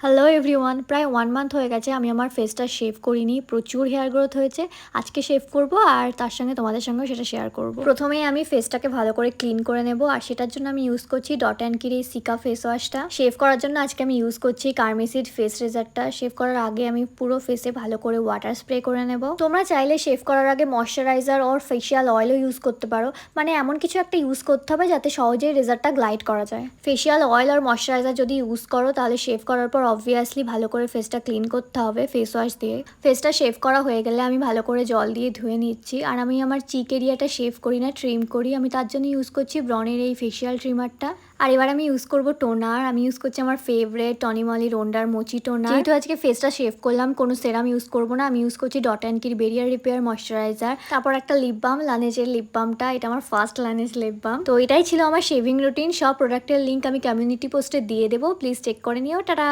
Hello everyone, প্রায় 1 month হয়ে গেছে আমি আমার ফেসটা শেভ করিনি। প্রচুর হেয়ার গ্রোথ হয়েছে। আজকে শেভ করব আর তার সঙ্গে তোমাদের সঙ্গেও সেটা শেয়ার করব। প্রথমেই আমি ফেসটাকে ভালো করে ক্লিন করে নেব আর সেটার জন্য আমি ইউজ করছি ডট অ্যান্ড কির এই সিকা ফেস ওয়াশটা। শেভ করার জন্য আজকে আমি ইউজ করছি কার্মেসিড ফেস রেজারটা। শেভ করার আগে আমি পুরো ফেসে ভালো করে ওয়াটার স্প্রে করে নেব। তোমরা চাইলে শেভ করার আগে ময়শ্চারাইজার অর ফেশিয়াল অয়েলও ইউজ করতে পারো, মানে এমন কিছু একটা ইউজ করতে হবে যাতে সহজেই রেজারটা গ্লাইড করা যায়। ফেশিয়াল অয়েল আর ময়শ্চারাইজার যদি ইউজ করো তাহলে শেভ করার পর অবভিয়াসলি ভালো করে ফেসটা ক্লিন করতে হবে ফেস ওয়াশ দিয়ে। ফেসটা শেভ করা হয়ে গেলে আমি ভালো করে জল দিয়ে ধুয়ে নিচ্ছি। আর আমি আমার চিক এরিয়াটা শেভ করি না, ট্রিম করি। আমি তার জন্য ইউজ করছি ব্রনের এই ফেশিয়াল ট্রিমারটা। আর এবার আমি ইউজ করব টোনার। আমি ইউজ করছি আমার ফেভারিট টনিমলি রোন্ডার মোচি টোনার। যেহেতু আজকে ফেসটা শেভ করলাম, কোনো সেরাম ইউজ করব না। আমি ইউজ করছি ডট অ্যান্ড কির বেরিয়ার রিপেয়ার ময়শ্চারাইজার। তারপর একটা লিপ বাম, লানেজের লিপ বামটা। এটা আমার ফার্স্ট লানেজ লিপ বাম। তো এটাই ছিল আমার শেভিং রুটিন। সব প্রোডাক্টের লিঙ্ক আমি কমিউনিটি পোস্টে দিয়ে দেবো, প্লিজ চেক করে নিও। টাটা।